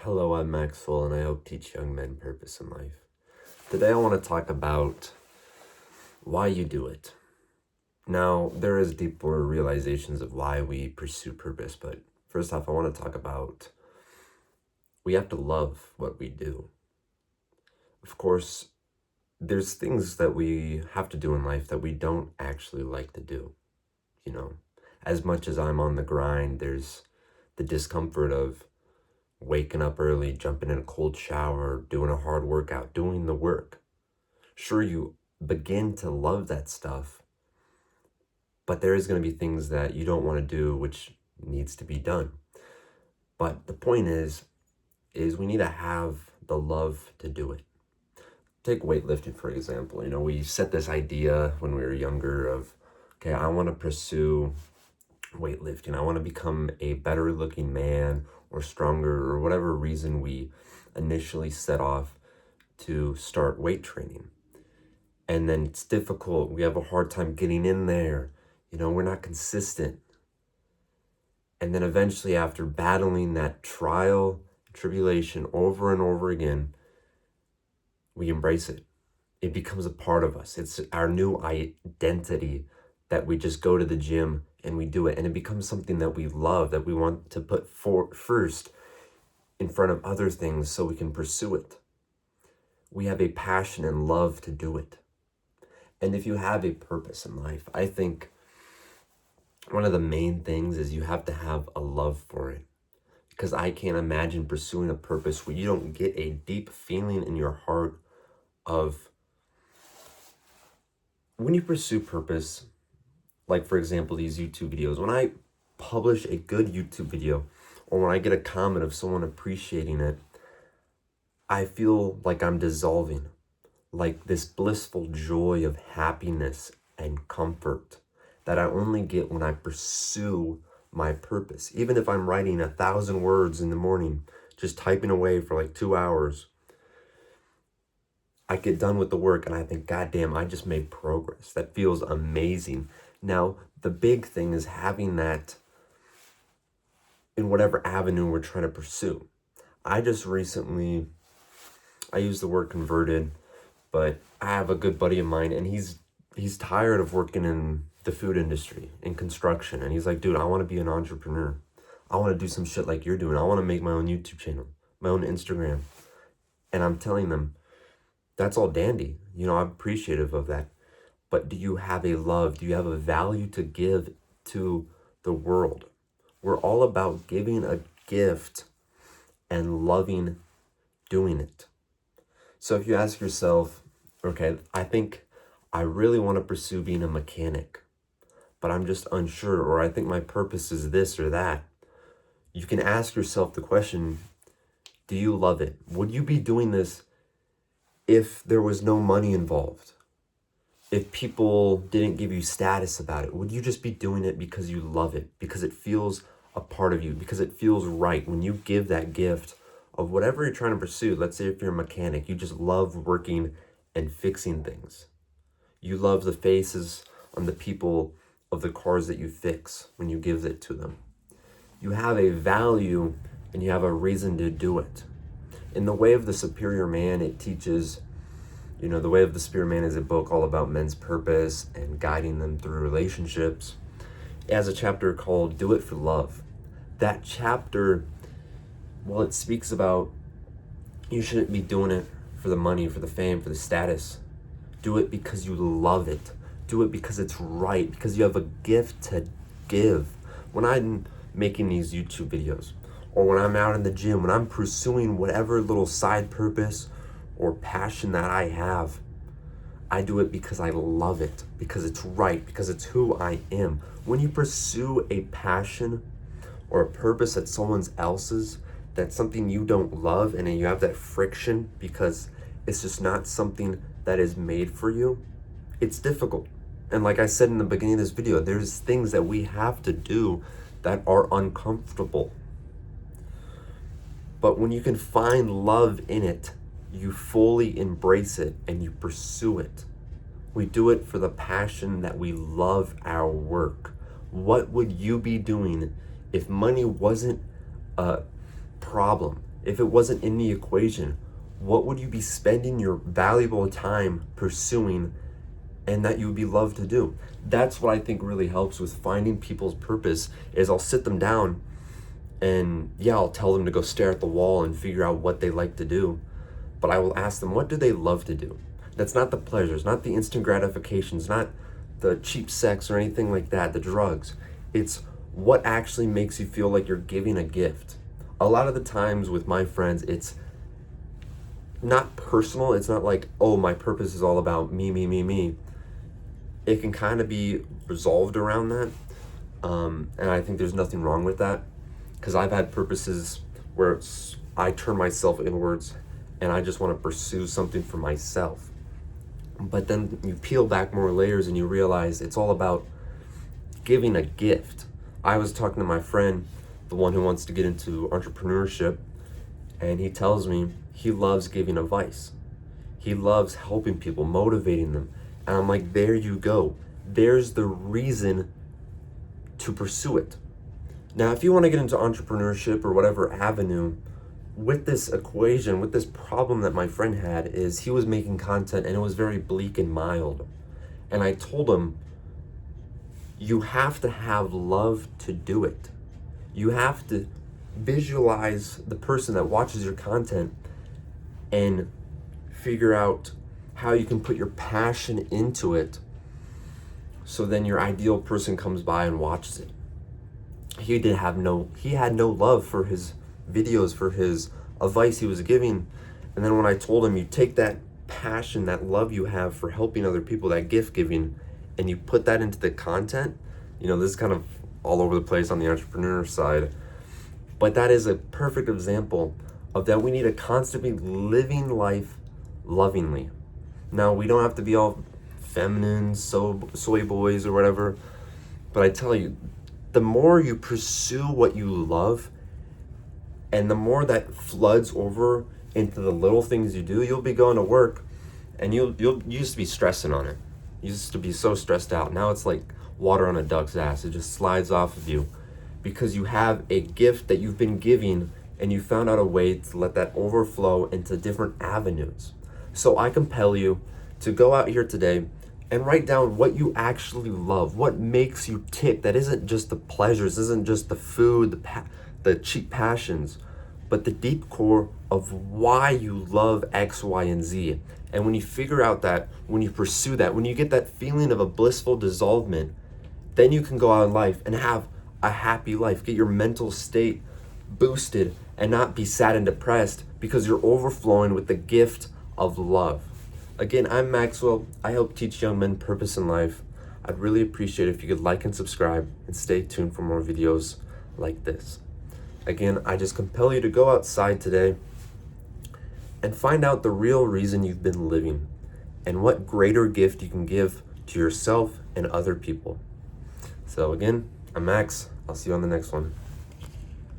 Hello, I'm Maxwell, and I help teach young men purpose in life. Today, I want to talk about why you do it. Now, there is deeper realizations of why we pursue purpose, but first off, I want to talk about we have to love what we do. Of course, there's things that we have to do in life that we don't actually like to do. You know, as much as I'm on the grind, there's the discomfort of waking up early, jumping in a cold shower, doing a hard workout, doing the work. Sure, you begin to love that stuff, but there is going to be things that you don't want to do, which needs to be done. But the point is we need to have the love to do it. Take weightlifting, for example. We set this idea when we were younger of, okay, I want to pursue weightlifting. I want to become a better looking man or stronger, or whatever reason we initially set off to start weight training. And then it's difficult. We have a hard time getting in there. We're not consistent. And then eventually, after battling that trial, tribulation over and over again, we embrace it. It becomes a part of us. It's our new identity that we just go to the gym and we do it. And it becomes something that we love, that we want to put first in front of other things so we can pursue it. We have a passion and love to do it. And if you have a purpose in life, I think one of the main things is you have to have a love for it. Because I can't imagine pursuing a purpose where you don't get a deep feeling in your heart of, when you pursue purpose, like for example, these YouTube videos, when I publish a good YouTube video, or when I get a comment of someone appreciating it, I feel like I'm dissolving, like this blissful joy of happiness and comfort that I only get when I pursue my purpose. Even if I'm writing 1,000 words in the morning, just typing away for like 2 hours, I get done with the work and I think, God damn, I just made progress. That feels amazing. Now, the big thing is having that in whatever avenue we're trying to pursue. I just recently, I use the word converted, but I have a good buddy of mine and he's tired of working in the food industry, in construction. And he's like, dude, I want to be an entrepreneur. I want to do some shit like you're doing. I want to make my own YouTube channel, my own Instagram. And I'm telling them, that's all dandy. I'm appreciative of that. But do you have a love? Do you have a value to give to the world? We're all about giving a gift and loving doing it. So if you ask yourself, okay, I think I really want to pursue being a mechanic, but I'm just unsure, or I think my purpose is this or that. You can ask yourself the question, do you love it? Would you be doing this if there was no money involved? If people didn't give you status about it, would you just be doing it because you love it, because it feels a part of you, because it feels right when you give that gift of whatever you're trying to pursue? Let's say if you're a mechanic, you just love working and fixing things. You love the faces on the people of the cars that you fix when you give it to them. You have a value and you have a reason to do it. In The Way of the Superior Man, it teaches, The Way of the Superior Man is a book all about men's purpose and guiding them through relationships. It has a chapter called Do It for Love. That chapter, it speaks about you shouldn't be doing it for the money, for the fame, for the status. Do it because you love it. Do it because it's right, because you have a gift to give. When I'm making these YouTube videos, or when I'm out in the gym, when I'm pursuing whatever little side purpose or passion that I have, I do it because I love it, because it's right, because it's who I am. When you pursue a passion or a purpose that's someone else's, that's something you don't love, and then you have that friction because it's just not something that is made for you, it's difficult. And like I said in the beginning of this video, there's things that we have to do that are uncomfortable. But when you can find love in it, you fully embrace it and you pursue it. We do it for the passion that we love our work. What would you be doing if money wasn't a problem? if it wasn't in the equation, what would you be spending your valuable time pursuing and that you would be loved to do? That's what I think really helps with finding people's purpose, is I'll sit them down and I'll tell them to go stare at the wall and figure out what they like to do. But I will ask them, what do they love to do? That's not the pleasures, not the instant gratifications, not the cheap sex or anything like that, the drugs. It's what actually makes you feel like you're giving a gift. A lot of the times with my friends, it's not personal. It's not like, oh, my purpose is all about me, me, me, me. It can kind of be resolved around that. And I think there's nothing wrong with that, because I've had purposes where I turn myself inwards and I just want to pursue something for myself. But then you peel back more layers and you realize it's all about giving a gift. I was talking to my friend, the one who wants to get into entrepreneurship, and he tells me he loves giving advice. He loves helping people, motivating them. And I'm like, there you go. There's the reason to pursue it. Now, if you want to get into entrepreneurship or whatever avenue, with this equation, with this problem that my friend had, is he was making content and it was very bleak and mild. And I told him, you have to have love to do it. You have to visualize the person that watches your content and figure out how you can put your passion into it, so then your ideal person comes by and watches it. He had no love for his videos, for his advice he was giving. And then when I told him, you take that passion, that love you have for helping other people, that gift giving, and you put that into the content, this is kind of all over the place on the entrepreneur side, but that is a perfect example of that. We need to constantly living life lovingly. Now, we don't have to be all feminine, soy boys or whatever, but I tell you, the more you pursue what you love, and the more that floods over into the little things you do, you'll be going to work and you used to be stressing on it. You used to be so stressed out. Now it's like water on a duck's ass. It just slides off of you because you have a gift that you've been giving and you found out a way to let that overflow into different avenues. So I compel you to go out here today and write down what you actually love, what makes you tick. That isn't just the pleasures, isn't just the food, the cheap passions, but the deep core of why you love X, Y, and Z. And when you figure out that, when you pursue that, when you get that feeling of a blissful dissolvement, then you can go out in life and have a happy life, get your mental state boosted and not be sad and depressed because you're overflowing with the gift of love. Again, I'm Maxwell. I help teach young men purpose in life. I'd really appreciate it if you could like and subscribe and stay tuned for more videos like this. Again, I just compel you to go outside today and find out the real reason you've been living and what greater gift you can give to yourself and other people. So again, I'm Max. I'll see you on the next one.